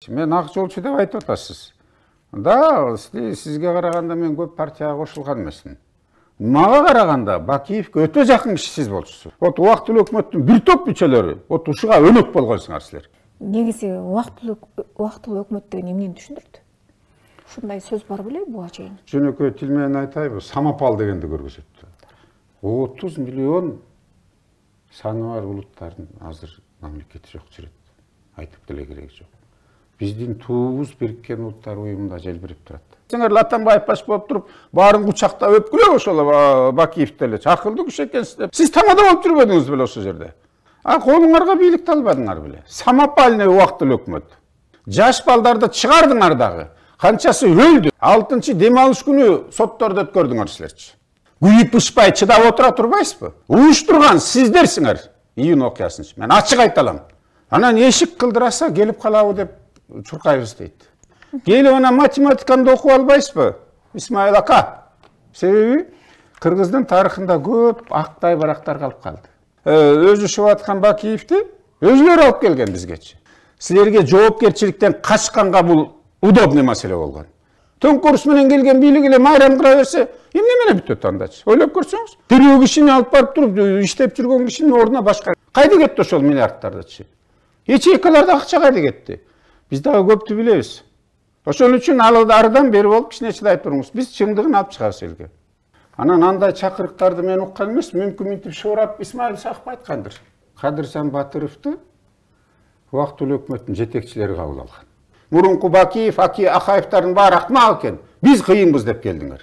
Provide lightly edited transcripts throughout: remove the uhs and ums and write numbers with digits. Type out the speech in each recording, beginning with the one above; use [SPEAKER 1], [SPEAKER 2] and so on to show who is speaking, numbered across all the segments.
[SPEAKER 1] Мен ак жолчу деп айтып атасыз. Да, сизге караганда мен көп партияга кошулган эмесмин. Мага караганда Бакиевке өтө жакын киши сиз болчусуз. Вот убактылуу өкмөттүн бир топ мүчөлөрү, вот ушуга өнөк болгонсуңар силер.
[SPEAKER 2] Негизи убактылуу өкмөт деген эмнени түшүндүрдү? Ушундай сөз бар беле буга чейин?
[SPEAKER 1] Жөнөкөй тил менен айтайбы, самопал дегенди көргөзөттү. 30 миллион саны бар улуттардын азыр мамлекети жок жүрөт. Айтып деле кереги жок. Биздин туубуз Бириккен Улуттар Уюмунда желбирип турат. Сеңер Атамбаев баш болуп туруп, баарын кучактап өпкүлөп ошол Бакиевди эле акылдуу киши экенсиз деп. Сиз тамада болуп жүрбөдүңүз беле ошол жерде? Колуңарга бийликти албадыңар беле? Самопальный убактылуу өкмөт. Жаш балдарды чыгардыңар дагы. Канчасы өлдү. 6-чы дем алыш күнү сотторду өткөрдүңөр силерчи. Күйүп ышпай чыдап отура турбайсызбы? Уюштурган сиздерсиңер. Июнь окуясын. Мен ачык айта алам. Анан эшик кылдыраса келип калабы деп чуркайбыз дейт. Келип ана математиканы окуп албайсызбы? Исмаил ака. Себеби Кыргыздын тарыхында көп актай барактар калып калды. Өзү шуп аткан Бакиевди өзүлөрү алып келген бизгечи. Силерге жоопкерчиликтен качканга бул удобный маселе болгон. Төңкүрүш менен келген бийлик эле майрам кыра берсе, эмне менен бүтөт андачы? Ойлоп көрсөңүз. Тирүү кишини алып барып туруп, иштеп жүргөн кишинин ордуна башка кайда кетти ошол миллиарддардычы? Ячейкаларда акча кайда кетти? Биз дагы көптү билебиз. Ошол үчүн арыдан бери болуп кичине чыдай туруңуз. Биз чындыгын алып чыгабыз элге. Анан андай чакырыктарды мен уккан эмес, мүмкүн мынтип Шорап Исмаил Саков айткандыр. Кадыржан Батыровду убактылуу өкмөттүн жетекчилери кабыл алган. Мурунку Бакиев, Акаевдардын баары акмак экен. Биз кыйынбыз деп келдиңер.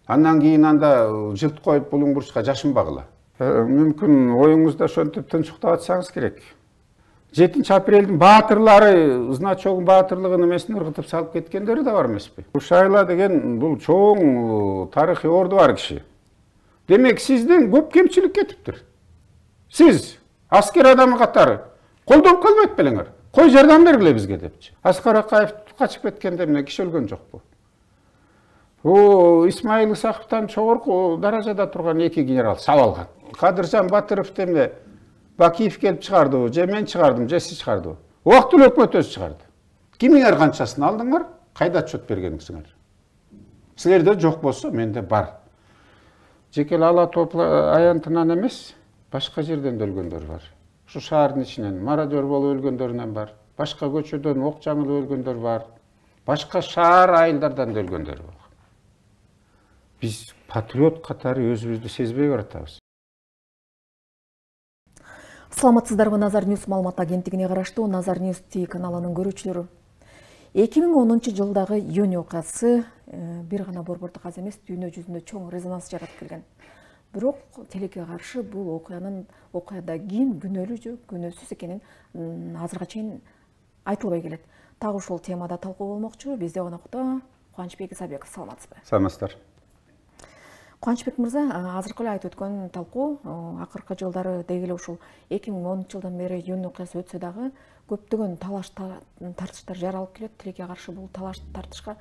[SPEAKER 1] Андан кийин анда жылт коюп булуң бурчка жашынбагыла. Мүмкүн оюңузда ошентип тынчуктап атсаңыз керек. 7-апрелдин баатырлары, значогун баатырлыгын эмесин ыргытып салып кеткендери да бар эмеспи? Ушайла деген бул чоң тарыхый орду бар киши. Демек сизден көп кемчилик кетиптир. Сиз аскер адамы катары колдонуп калбайт белеңер. Кой жардам бергиле бизге депчи. Аскар Акаев качып кеткенде эмне киши өлгөн жокпу? Исмаил Исаковтан чогорку даражада турган 2 генерал сабалган. Кадыржан Батыров эмне Бакиев келип чыгарды, же мен чыгардым, же сиз чыгарды. Убактылуу өкмөт өзү чыгарды. Кимиңер канчасын алдыңар, кайда отчет бергенсиңер? Силерде жок болсо, менде бар. Жекел ала топ аянтынан эмес, башка жерден да өлгөндөр бар. Ушу шаардын ичинен мародер болуп өлгөндөрүнөн бар. Башка көчөдөн ок жаңылып өлгөндөр бар. Башка шаар айылдардан да өлгөндөр бар. Биз патриот катары өзүбүздү сезбей баратабыз.
[SPEAKER 2] Саламатсыздарбы, Назар Ньюс маалымат агенттигине караштуу Назар Ньюс ТВ каналынын көрүүчүлөрү. 2010-жылдагы июнь окуясы бир гана борбордук аз эмес, дүйнө жүзүндө чоң резонанс жаратып келген. Бирок тилекке каршы бул окуяда ким күнөөлүү же күнөөсүз экенин азырга чейин айтылбай келет. Так ушул темада талкуу болмокчу. Бизде конокто Кубанычбек Исабеков. Саламатсызбы?
[SPEAKER 1] Саламатсыздар.
[SPEAKER 2] Кубанычбек мырза, азыркы эле айтып өткөн талкуу акыркы жылдары деги эле ушул 2010-жылдан бери июнь окуясы өтсө дагы көптөгөн талаш тартыштар жаралып келет. Тилекке каршы бул талаш тартышка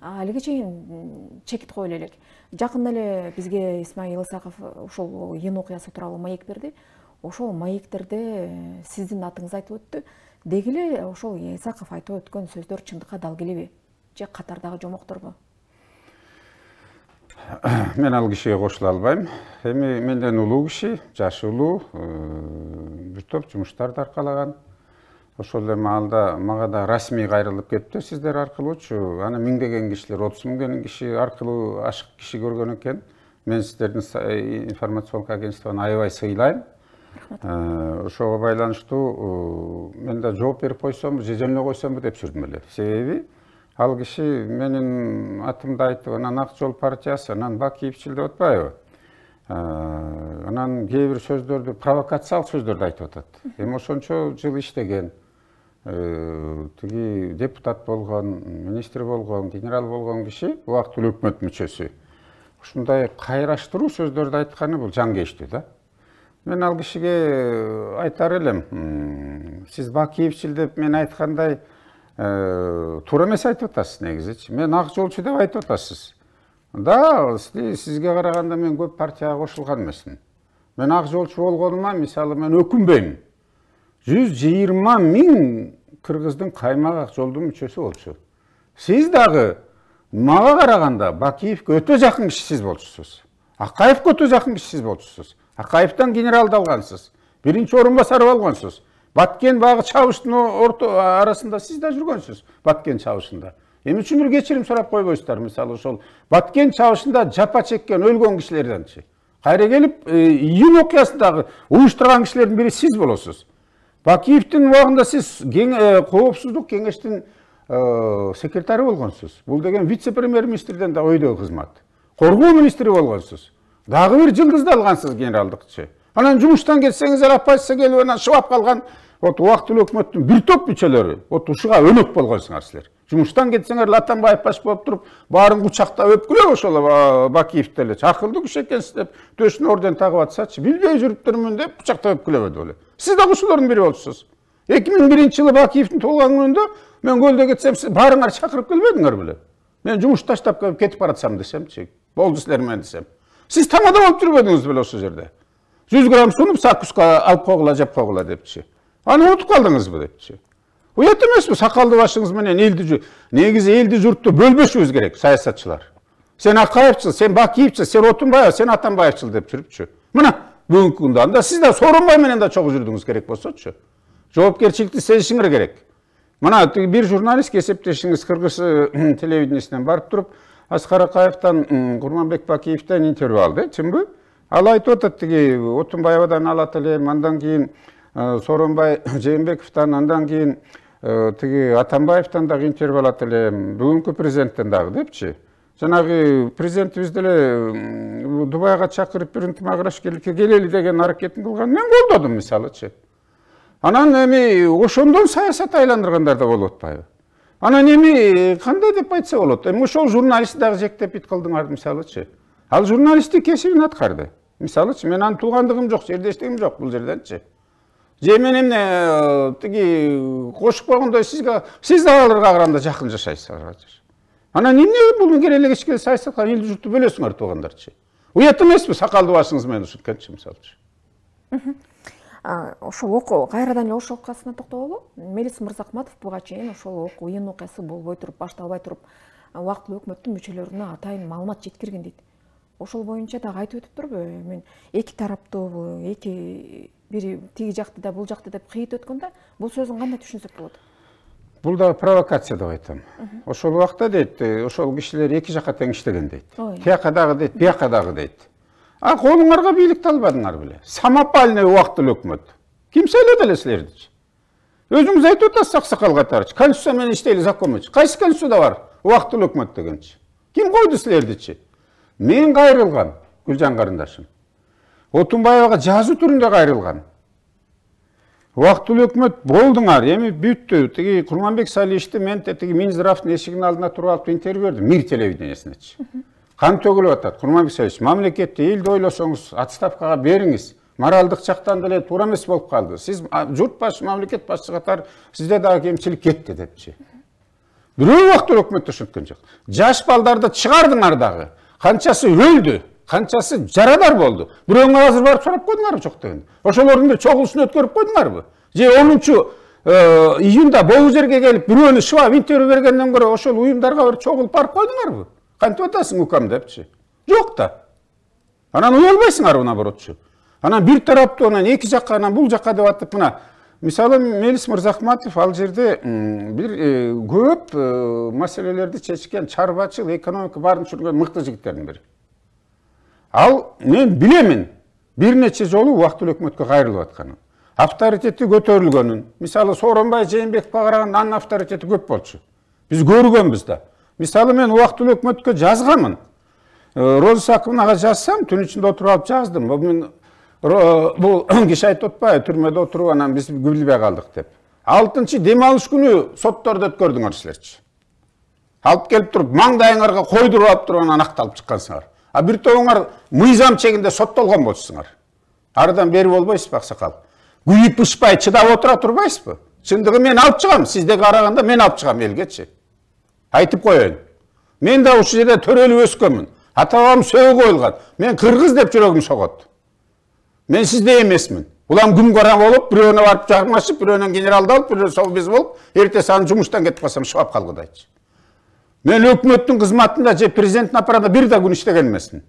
[SPEAKER 2] алиге чейин чекит коюла элек. Жакында эле бизге Исмаил Исаков ушул июнь окуясы тууралуу маек берди. Ошол маектерде сиздин атыңыз айтып өттү. Деги эле ошол Исаков айтып өткөн сөздөр чындыкка дал келеби? Же катардагы жомокторбу?
[SPEAKER 1] Мен ал кишиге кошула албайм. Эми менден улуу киши, жашы улуу, бир топ жумуштарды аркалаган. Ошол эми алда мага да расмий кайрылып кетти сиздер аркылуучу. Аны миңдеген кишилер, 30 миңдеген киши аркылуу ашык киши көргөн экен. Мен сиздердин информациондук агентствону аябай сыйлайм. Ошого байланыштуу мен да жооп берип койсомбу, же жөн эле койсомбу деп жүрдүм эле. Себеби ал киши менин атымды айтып, анан Ак жол партиясы, анан Бакиевчил деп атпайбы? Анан кээ бир сөздөрдү, провокациялык сөздөрдү айтып атат. Эми ошончо жыл иштеген, тиги депутат болгон, министр болгон, генерал болгон киши, убактылуу өкмөт мүчөсү. Ушундай кайраштыруу сөздөрдү айтканы бул жан кештүү да. Мен ал кишиге айтар элем, сиз Бакиевчил деп мен айткандай туура эмес айтып атасыз негизичи. Мен ак жолчу деп айтып атасыз. Да, сизге караганда мен көп партияга кошулган эмесмин. Мен ак жолчу болгонума, мисалы, мен өкүнбөйм. 120 миң Кыргыздын каймак ак жолдун мүчөсү болчу. Сиз дагы мага караганда Бакиевке өтө жакын кишисиз болчусуз. Акаевке өтө жакын кишисиз болчусуз. Акаевден генералды алгансыз. Биринчи орун басары болгонсуз. Баткен багы чабыштын арасында сиз да жүргөнсүз. Баткен чабышында. Эми үчүн бир кечирим сурап койбойсуздар, мисалы ошол Баткен чабышында жапа чеккен, өлгөн кишилерденчи. Кайра келип, июнь окуясындагы уюштурган кишилердин бири сиз болосуз. Бакиевдин убагында сиз коопсуздук кеңештин секретары болгонсуз. Бул деген вице-премьер-министрден да өйдө кызмат. Коргоо министри болгонсуз. Дагы бир жылдызды алгансыз генералдыкчы. Анан жумуштан кетсеңиз, оппозиция келип анан шыбап калган убактылуу өкмөттүн бир топ мүчөлөрү ушуга өнөк болгонсуңар силер. Жумуштан кетсеңер, Атамбаев баш болуп туруп, баарын кучактап өпкүлөп ошол Бакиевди эле. Акылдуу киши экенсиз деп төшүнө орден тагып атсачы, билбей жүрүптүрмүн деп кучактап өпкүлөбөдү эле. Сиз да ушулардын бири болчусуз. 2001-жылы Бакиевдин толгон күнүндө мен көлдө кетсем, сиз баарыңар чакырып келбедиңер беле? Мен жумуш таштап кетип баратсам десемчи, болду силер менен десем. Сиз тамада болуп жүрбөдүңүз беле ошол жерде? 100 грамм сунуп закуска алып койгула, жеп койгула депчи. Аны унутуп калдыңызбы депчи. Уят эмеспи сакалдуу башыңыз менен негизи элди журтту бөлбөшүбүз керек, саясатчылар. Сен Акаевчыл, сен Бакиевчил, сен Отунбаев, сен Атамбаевчил деп жүрүпчү. Мына бүгүнкү күндө анда сиз да Сооронбай менен да чогуу жүрдүңүз керек болсочу. Жоопкерчиликти сезишиңер керек. Мына бир журналист кесиптешиңиз Кыргыз телевидениесинен барып туруп, Аскар Акаевден, Курманбек Бакиевден интервью алды, чынбы? Ал айтып атат, тиги Отунбаевадан алат элем, андан кийин Сооронбай Жээнбековдон, андан кийин тиги Атамбаевден дагы интервью алат элем, бүгүнкү президенттен дагы депчи. Жанагы президентибиз деле Дубайга чакырып бир ынтымакташчылыкка келели деген аракетин кылган мен колдодум мисалычы. Анан эми ошондон саясат айландыргандар да болуп атпайбы? Анан эми кандай деп айтса болот? Эми ошол журналистти дагы жектеп бит кылдыңар мисалычы. Ал журналисттик кесибин аткарды. Мисалычы мен анын туугандыгым жок, жердештигим жок бул жерденчи. Же мен эмне тиги кошуп койгондой сиз да аларга караганда жакын жашайсыздар. Анан эмне бул керелегичке саясатка элди журтту бөлөсүңөр туугандарчы. Уят эмеспи сакалдуу башыңыз менен ушинткенчи мисалычы.
[SPEAKER 2] Ошол окуу кайрадан эле ошол окуясына токтололу. Мелис Мырзахматов буга чейин ошол окуу ыйын окуясы болбой туруп, башталбай туруп, убактылуу өкмөттүн мүчөлөрүнө атайын маалымат жеткирген дейт. Ошол боюнча дагы айтып өтүптүрбү? Мен эки тараптуу, эки бири тиги жакты да бул жакты деп кыйыт өткөндө, бул сөзүн кандай түшүнсөк болот? Бул
[SPEAKER 1] да провокация деп айтам. Ошол убакта дейт, ошол кишилер эки жакка тең иштеген дейт. Тияка дагы дейт, бияка дагы дейт. А колуңарга бийликти албадыңар беле? Самопальный убактылуу өкмөт. Ким сүйлөдү эле силерди? Өзүңүз айтып атасыз аксакал катары. Конституция менен иштейли закончу. Кайсы конституцияда бар убактылуу өкмөт дегенчи? Ким койду силердичи? Мен кайрылган, Гүлжан карындашым. Отунбаевага жазуу түрүндө кайрылган. Убактылуу өкмөт болдуңар, эми бүттү. Тиги Курманбек Салишти мен тиги Минздравдын эшигинин алдына туруп алып интервью бердим, Мир телевидениесинечи. Кан төгүлүп атат. Курманбек Салиш, мамлекетти, элди ойлосоңуз, отставкага бериңиз. Моралдык жактан деле туура эмес болуп калды. Сиз журт башы, мамлекет башчы катары сизде дагы кемчилик кетти депчи. Бирөө убактылуу өкмөт түшүнткөн жок. Жаш балдарды чыгардыңар дагы. Канчасы өлдү, канчасы жарадар болду. Бирөөңөр азыр барып сурап койдуңарбы жок деген. Ошолордун бир чогулушун өткөрүп койдуңарбы? Же 10-июнда богу жерге келип бирөөнү шыбап интервью бергенден көрө ошол уюмдарга бир чогулуп барып койдуңарбы? Кантип атасың укам депчи? Жок да. Анан уялбайсыңарбы наоборотчу. Анан бир тараптуу, анан эки жакка, анан бул жакка деп атып, мына мисалы Мелис Мырзахматов ал жерде бир көп маселелерди чечкен чарбачыл, экономика баарын түшүргөн мыкты жигиттердин бири. Ал мен билемин бир нече жолу убактылуу өкмөткө кайрылып атканын. Авторитети көтөрүлгөнүн. Мисалы Сооронбай Жээнбековго караганда анын авторитети көп болчу. Биз көргөнбүз да. Мисалы мен убактылуу өкмөткө жазганмын. Роза Сакыновага жазсам, түн ичинде отуруп алып жаздым. Бул киши айтып атпайбы, түрмөдө отуруп анан биз билбей калдык деп. 6 дем алыш күнү соттордо өткөрдүңөр силерчи. Алып келип туруп, маңдайыңарга койдуруп алып туруп анан акталып чыккансыңар. А бир тобуңар мыйзам чегинде соттолгон болчусуңар. Арыдан бери болбойсузбу аксакал? Күйүп ышпай чыдап отура турбайсызбы? Чындыгы мен алып чыгам, сизге караганда мен алып чыгам элгечи. Айтып коеюн. Мен да ушул жерде төрөлүп өскөнмүн. Ата-бабам сөөгө коюлган. Мен кыргыз деп жүрөгүм согот. Мен сиздей эмесмин. Улам күн кара болуп, бирөөнө барып жармашып, бирөөнөн генералды алып, бирөөнө совбез болуп, эртеси аны жумуштан кетип калсам шыбап калгыды айтчы. Мен өкмөттүн кызматында же президенттин аппаратында бир да күн иштеген эмесмин.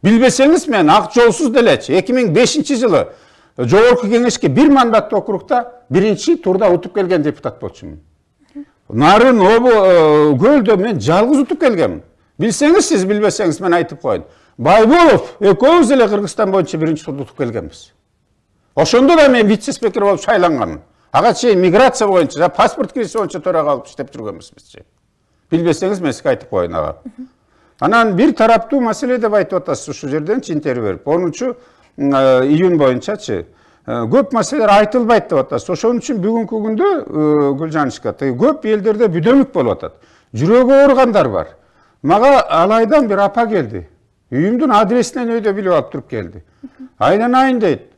[SPEAKER 1] Билбесеңиз мен ак жолсуз делечи 2005-жылы жогорку кеңешке бир мандаттуу округда биринчи турда утуп келген депутат болчумун. Нарын көлдө мен жалгыз утуп келгенмин. Билсеңиз сиз, билбесеңиз мен айтып коеюн. Байболов экөөбүз эле Кыргызстан боюнча биринчи турда утуп келгенбиз. Ошондо да мен вице-спикер болуп шайланганмын. Ага чейин миграция боюнча, паспорт киреше боюнча төрага алып иштеп жүргөнбүз биз. Билбесеңиз мен сизге айтып коеюн ага. Анан бир тараптуу маселе деп айтып атасыз ушул жерденчи интервью берип. 10 июнь боюнчачы көп маселелер айтылбайт деп атасыз. Ошон үчүн бүгүнкү күндө Гүлжанышка көп элдерде бүдөмүк болуп атат. Жүрөгү ооругандар бар. Мага Алайдан бир апа келди. Үйүмдүн адресинен өйдө билип алып туруп келди. Айланайын дейт.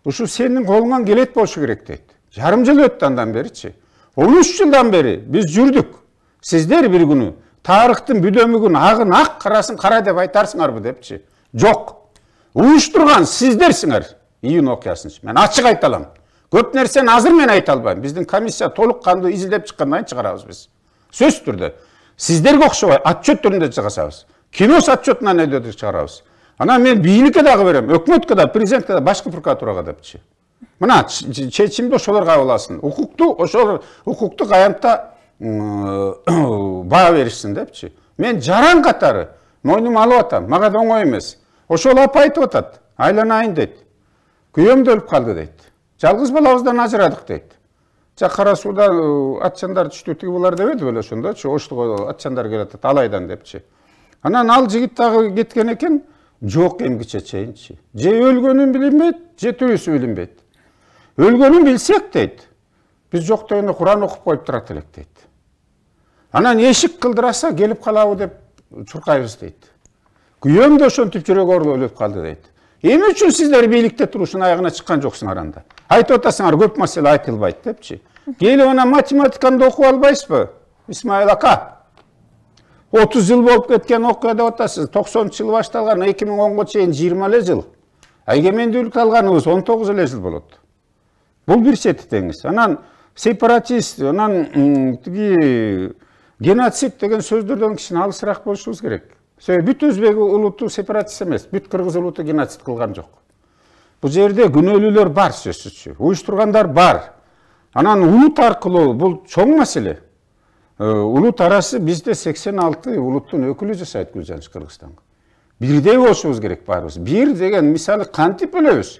[SPEAKER 1] Ушу сенин колуңан келет болушу керек дейт. Жарым жыл өттү андан беричи. 13 жылдан бери биз жүрдүк. Сиздер бир күнү тарыхтын бүдөмүгүн агын ак, карасын кара деп айтарсыңарбы депчи. Жок. Уюштурган сиздерсиңер. Июнь окуясынчы. Мен ачык айта алам. Көп нерсени азыр мен айта албайм. Биздин комиссия толук кандуу изилдеп чыккандан кийин чыгарабыз биз. Сөзсүз түрдө. Сиздерге окшобой отчет түрүндө чыгасабыз. Кинос отчетунан өйдө чыгарабыз. Анан мен бийликке дагы берем, өкмөткө да, президентке да, башкы прокуратурага депчи. Мына чечимди ошолор кабыл алсын. Ошол укуктук аянтта баа беришсин депчи. Мен жаран катары мойнума алып атам. Мага да оңой эмес. Ошол апа айтып атат. Айланайын дейт. Күйөөм да өлүп калды дейт. Жалгыз балабыздан ажырадык дейт. Кара сууда атчандар түштү тиги булар дебеди беле ошондочу. Оштуга атчандар келатат Алайдан депчи. Анан ал жигит дагы кеткен экен. Жок эмгиче чейинчи. Же өлгөнүн билинбейт, же тирүүсү билинбейт. Өлгөнүн билсек дейт. Биз жок дегенде Куран окуп коюп турат элек дейт. Анан эшик кылдыраса келип калабы деп чуркайбыз дейт. Күйөөм да ошентип жүрөгү оорулуп өлүп калды дейт. Эмне үчүн сиздер бийликте турушун аягына чыккан жоксуңар анда? Айтып атасыңар көп маселе айтылбайт депчи. Келип ана математиканы окуп албайсызбы? Исмаил ака. 30 жыл болуп кеткен окуя деп атасыз. 90-жылы башталган 2010-го чейин 20 эле жыл. Эгемендүүлүк алганыбыз 19 эле жыл болот. Бул бир чети деңиз. Анан сепаратист, анан геноцид деген сөздөрдөн кичине алысыраак болушубуз керек. Себеби бүт өзбек улуту сепаратист эмес, бүт кыргыз улуту геноцид кылган жок. Бул жерде күнөөлүүлөр бар сөзсүзчү, уюштургандар бар. Анан улут аркылуу бул чоң маселе. Улут арасы бизде 86 улуттун өкүлү жашайт Гүлжаныш Кыргызстанга. Бирдей болушубуз керек баарыбыз. Бир деген мисалы кантип өлөбүз?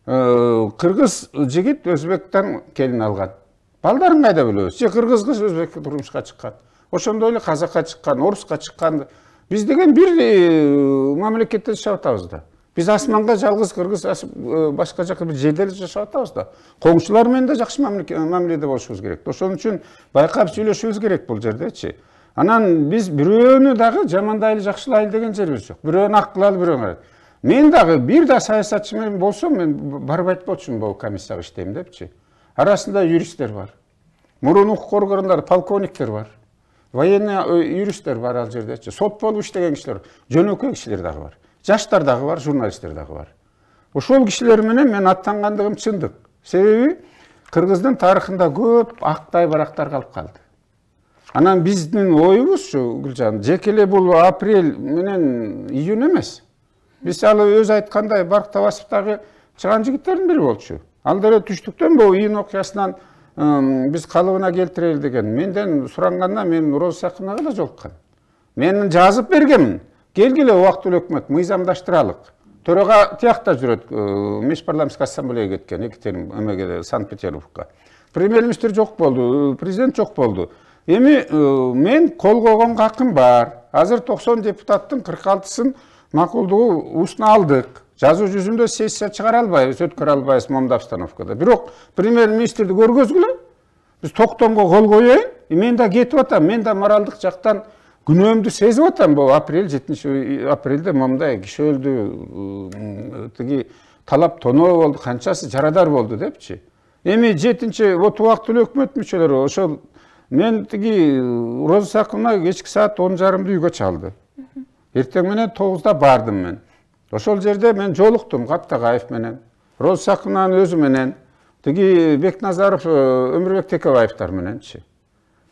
[SPEAKER 1] Кыргыз жигит өзбектен келин алган. Балдарын кайда билебиз? Же кыргыз кыз өзбекке турмушка чыккан. Ошондой эле казакка чыккан, орусска чыккан. Биз деген бир мамлекетте жашап атабыз да. Биз асманга жалгыз кыргыз башка жака бир жерде жашап атабыз да. Коңшулар менен да жакшы мамиледе болушубуз керек. Ошон үчүн байкап сүйлөшүбүз керек бул жердечи. Анан биз бирөөнү дагы жамандайлы жакшылайлы деген жерибиз жок. Бирөөнү ак кылалы, бирөөнү. Мен дагы бир да саясатчы менен болсом, мен барбайт болчумун бул комиссияга иштейм депчи. Арасында юристтер бар. Мурун укук органдарында полковниктер бар. Военный юристтер бар ал жердечи. Сот болуп иштеген кишилер, жөнөкөй кишилер дагы бар. Жаштар дагы бар, журналисттер дагы бар. Ошол кишилер менен мен аттангандыгым чындык. Себеби Кыргыздын тарыхында көп актай барактар калып калды. Анан биздин оюбузчу Гүлжан, жекеле бул апрель менен июнь эмес. Биз ал өз айткандай Барктабасовдагы чыган жигиттердин бири болчу. Ал деле түштүктөн бул июнь окуясынан биз калыбына келтирели деген. Менден суранганда мен Роза Сакыновага да жолуккан. Мен жазып бергенмин. Келгиле убактылуу өкмөт мыйзамдаштыралык. Төрага тиякта жүрөт, межпарламенттик ассамблеяга кеткен, Екатерин эмеге Санкт-Петербургка. Премьер-министр жок болду, президент жок болду. Эми мен кол койгонго акым бар. Азыр 90 депутаттын 46-сын макулдугусуна алдык. Жазуу жүзүндө сессия чыгара албайбыз, өткөрө албайбыз момда обстановкада. Бирок премьер-министрди көргөзгүлө, биз токтомго кол коеюн. Мен да кетип атам, мен да моралдык жактан күнөөмдү сезип атам. Бул апрель 7 апрелде момдай киши өлдү, тиги талап тоноо болду, канчасы жарадар болду депчи. Эми 7 вот убактылуу өкмөт мүчөлөрү ошол мен тиги Роза Сакыновна кечки саат 10:30 үйгө чалды. Эртең менен 9-да бардым мен. Ошол жерде мен жолуктум Каптагаев менен. Роз Сакынанын өзү менен, тиги Бекназаров, Өмүрбек Текебаевдер мененчи.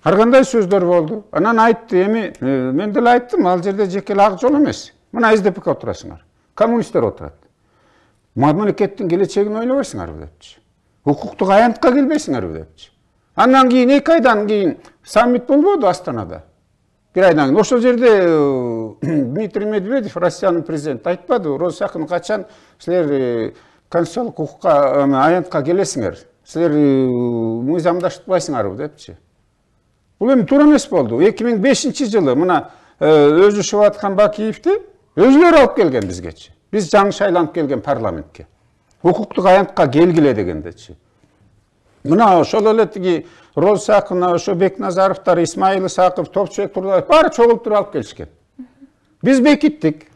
[SPEAKER 1] Ар кандай сөздөр болду. Анан айтты, эми мен деле айттым, ал жерде жекеле ак жол эмес. Мына СДПК отурасыңар. Коммунисттер отурат. Мамлекеттин келечегин ойлобойсуңарбы депчи. Укуктук аянтка келбейсиңерби депчи. Андан кийин 2 айдан кийин саммит болбоду Астанада. 1 айдан кийин ошол жерде Дмитрий Медведев, Россиянын президенти, айтпады, Роз Сакын качан силер конституциялык укукка аянтка келесиңер, силер мыйзамдаштырбайсыңарбы депчи. Бул эми туура эмес болду. 2005-жылы мына өзү шыгып аткан Бакиевди өзүлөрү алып келген бизгечи. Биз жаңы шайланып келген парламентке. Укуктук аянтка келгиле дегендечи. Мына ошол эле тиги Роз Сакын, ошо Бекназаровдор, Исмаил Исаков, Топчубек Турдубаев баары чогултуруп алып келишкен. Биз бекиттик.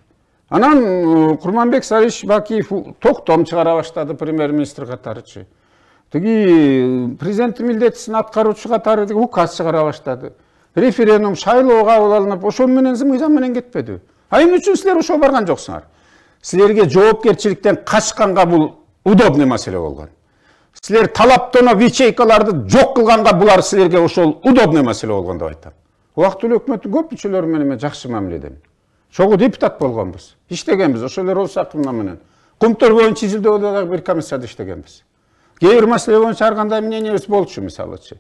[SPEAKER 1] Анан Курманбек Сарыш Бакиев токтом чыгара баштады премьер-министр катарычы. Тиги президенттин милдетин аткаруучу катары указ чыгара баштады. Референдум шайлоо кабыл алынып, ошол менен мыйзам менен кетпеди. А эмне үчүн силер ошого барган жоксуңар? Силерге жоопкерчиликтен качканга бул удобный маселе болгон. Силер талаптоно ячейкаларды жок кылганга булар силерге ошол удобный маселе болгон деп айтам. Убактылуу өкмөттүн көп мүчөлөрү менен мен жакшы мамиледемин. Чогуу депутат болгонбуз. Иштегенбиз, ошол эле Роз Сакын менен. Кумтөр боюнча изилдөөгө дагы бир комиссияда иштегенбиз. Кээ бир маселе боюнча ар кандай мнениебиз болчу, мисалычы.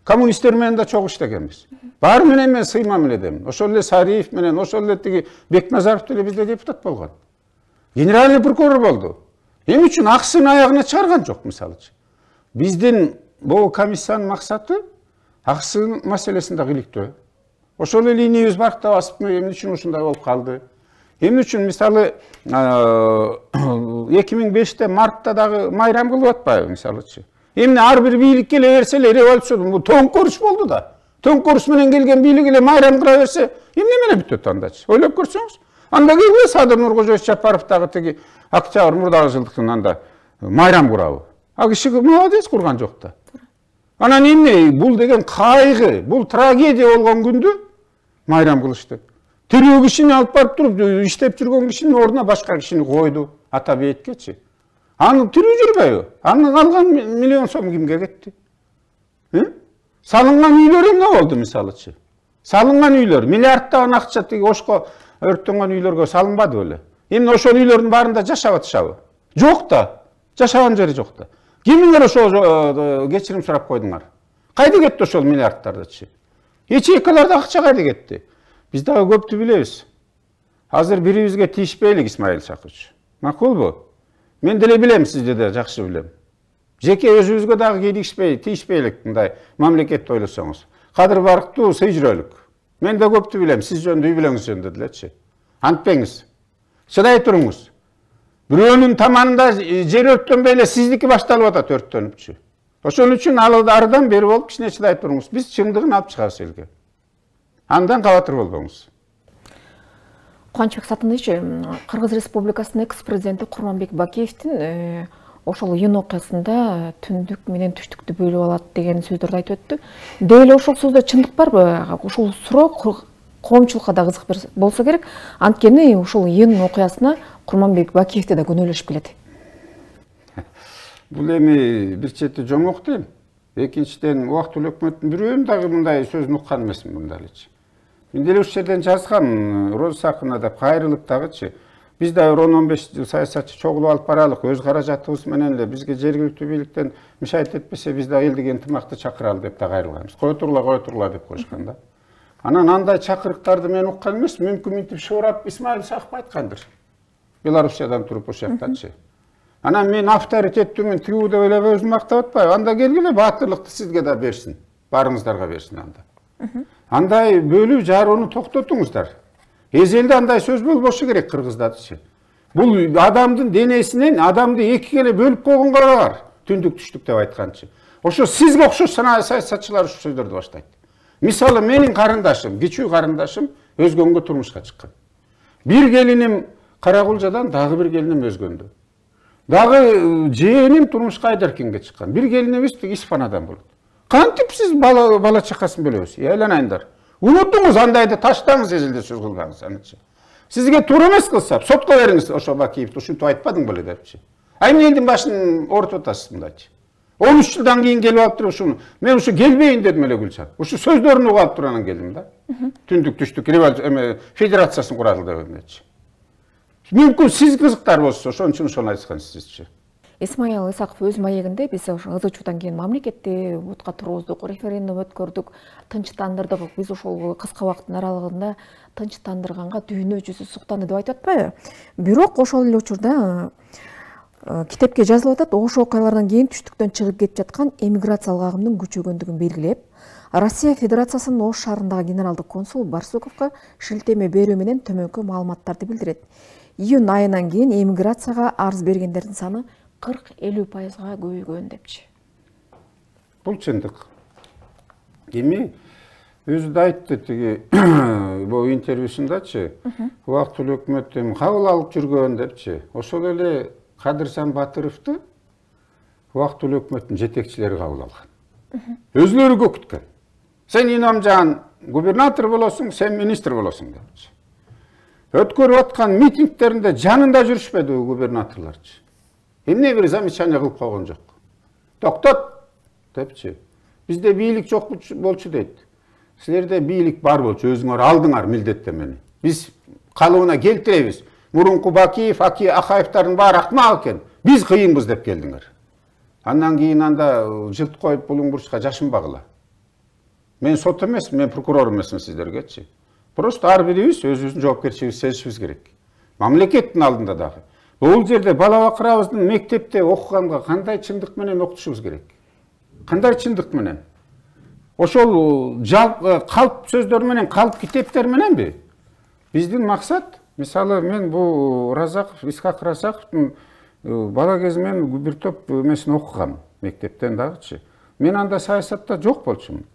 [SPEAKER 1] Коммунисттер менен да чогуу иштегенбиз. Баары менен мен сый мамиледемин. Ошол эле Сариев менен, ошол эле тиги Бекназаров деле бизде депутат болгон. Генеральный прокурор болду. Эмне үчүн акысын аягына чыгарган жок, мисалычы. Биздин бул комиссиянын максаты акысын маселесин да иликтөө. Ошол эле инебиз баркта басыпмы, эмне үчүн ушундай болуп калды? Эмне үчүн мисалы 2005-те мартта дагы майрам кылып атпайбы, мисалычы. Эмне ар бир бийлик келе берсе эле революцион, бул төңкөрүш болду да. Төңкөрүш менен келген бийлик эле майрам кыла берсе, эмне менен бүтөт андачы? Ойлоп көрсөңүз. Анда келбей Садыр Нуркожоевич Жапаров дагы тиги Октябрь мурдагы жылдыктын анда майрам курабы. А киши молодец курган жок да. Анан эмне бул деген кайгы, бул трагедия болгон күндү майрам кылышты. Тирүү кишини алып барып туруп иштеп жүргөн кишинин ордуна башка кишини койду ата бейиткечи. Аны тирүү жүрбөйбү? Аны алган миллион сом кимге кетти? Салынган үйлөр эмне болду, мисалычы? Салынган үйлөр миллиарддаган акча тиги Ошко өрттөнгөн үйлөргө салынбады беле? Эмне ошол үйлөрдүн баарында жашап атышабы? Жок да. Жашаган жери жок да. Кимиңер ошол кечирим сурап койдуңар? Кайда кетти ошол миллиарддардычы? Ячейкаларда акча кайда кетти? Биз дагы көптү билебиз. Азыр бирибизге тийишпейлик, Исмаил Сакыч. Макулбу? Мен деле билем, сизди да жакшы билем. Жеке өзүбүзгө дагы тийишпейлик мындай мамлекетти ойлосоңуз. Кадыр барктуу сый жүрөлүк. Мен да көптү билем, сиз жөнүндө үй бүлөңүз жөнүндө делечи. Антпеңиз. Чыдай туруңуз. Бирөөнүн таманында жер өрттөнбөй эле сиздики башталып атат өрттөнүпчү. Ошон үчүн ардан бери болуп кичине чыдай туруңуз. Биз чындыгын алып чыгабыз элге. Андан кабатыр болбоңуз.
[SPEAKER 2] Кубанычбек Сатындыч, Кыргыз Республикасынын экс-президенти Курманбек Бакиевдин ошол июнь окуясында түндүк менен түштүктү бөлүп алат деген сөздөрдү айтып өттү. Дээрле ошол сөздө чындык барбы? Ушул суроо коомчулукка да кызык болсо керек. Анткени ушул июнь окуясына Курманбек Бакиевди да күнөөлөшүп келет.
[SPEAKER 1] Бул эми бир чети жомок дейм. Экинчиден убактылуу өкмөттүн бирөөнүн дагы мындай сөзүн уккан эмесмин мындайлычы. Мен деле ушул жерден жазгам, Роз Сакына деп кайрылып дагычы. Биз да 10-15 жыл саясатчы чогулуп алып баралык, өз каражатыбыз менен эле бизге жергиликтүү бийликтен мишайт этпесе биз да элдик ынтымакты чакыралы деп да кайрылганбыз. Кой тургула деп коюшкан да. Анан андай чакырыктарды мен уккан эмес, мүмкүн мынтип шурап Исмаил Исаков айткандыр. Белоруссиядан туруп ошол жактачы. Анан мен авторитеттүүмүн, тигүү деп эле өзүм мактап атпайбы. Анда келгиле баатырлыкты сизге да берсин, барыңыздарга берсин анда. Андай бөлүү жарууну токтотуңуздар. Эзелде андай сөз болбошу керек Кыргыздачы. Бул адамдын денесинен адамды экиге бөлүп койгонго бар. Түндүк түштүк деп айтканчы. Ошо сизге окшош саясатчылар ушул сөздөрдү баштайт. Мисалы менин карындашым, кичүү карындашым өзгөнгө турмушка чыккан. Бир келиним Каракулжадан, дагы бир келиним өзгөндө. Дагы жээним турмушка Айдаркенге чыккан. Бир келинибиз Испанадан болот. Кантип сиз бала чакасын бөлөбүз? Айланайындар. Унутуңуз андайды таштаңыз эзелде сөз кылганыңыз анычы. Сизге туура эмес кылса, сотко бериңиз ошо Бакиевди ушинтип айтпадың беле депчи. Эмне элдин башын оорутуп атасыз мындайчы? 13 жылдан кийин келип алып туруп ушуну мен ушу келбейин дедим эле Гүлжан. Ушу сөздөрүн угуп алып туруп анан келдим да. Түндүк түштүк революция федерациясын куралы деп эмнечи. Мүмкүн сиз кызыктар болсо ошон үчүн ошону айткан сизчи.
[SPEAKER 2] Исмаил Исаков өз маегинде биз ызычуудан кийин мамлекетти бутка тургуздук, референдум өткөрдүк, тынчтандырдык. Биз ушул кыска убакыттын аралыгында тынчтандырганга дүйнө жүзү суктанды деп айтып атпайбы? Бирок ошол эле учурда китепке жазылып атат, ош окуялардан кийин түштүктөн чыгып кетип жаткан эмиграциялык агымдын күчөгөндүгүн белгилеп, Россия Федерациясынын Ош шаарындагы генералдык консул Барсуковго шилтеме берүү менен төмөнкү маалыматтарды билдирет. Июнь айынан кийин эмиграцияга арыз бергендердин саны 40-50%га көбөйгөн депчи.
[SPEAKER 1] Бул чындык. Эми өзү да айтты тиги бул интервьюсундачы, убактылуу өкмөт эми кабыл алып жүргөн депчи. Ошол эле Кадыржан Батыровду убактылуу өкмөттүн жетекчилери кабыл алган. Өзүлөрү көкүткөн. Сен Инамжан губернатор болосуң, сен министр болосуң депчи. Өткөрүп аткан митингдеринде жанында жүрүшпөдү губернаторлорчу. Эмне бир замечание кылып койгон жок. Токтот депчи. Бизде бийлик жок болчу дейт. Силерде бийлик бар болчу, өзүңөр алдыңар милдеттемени. Биз калыбына келтиребиз. Мурунку Бакиев, Акаевдардын баары акмак экен. Биз кыйынбыз деп келдиңер. Андан кийин анда жылт коюп булуң бурчка жашынбагыла. Мен сот эмес, мен прокурор эмесмин сиздергечи. Просто ар бирибиз өзүбүздүн жоопкерчилигибизди сезишибиз керек. Мамлекеттин алдында дагы. Бул жерде бала бакырабыздын мектепте окуганга кандай чындык менен окутушубуз керек? Кандай чындык менен? Ошол калп сөздөр менен, калп китептер мененби? Биздин максат, мисалы мен бул Исхак Разаковдун бала кезимен бир топ эмесин окугам мектептен дагычы. Мен анда саясатта жок болчумун.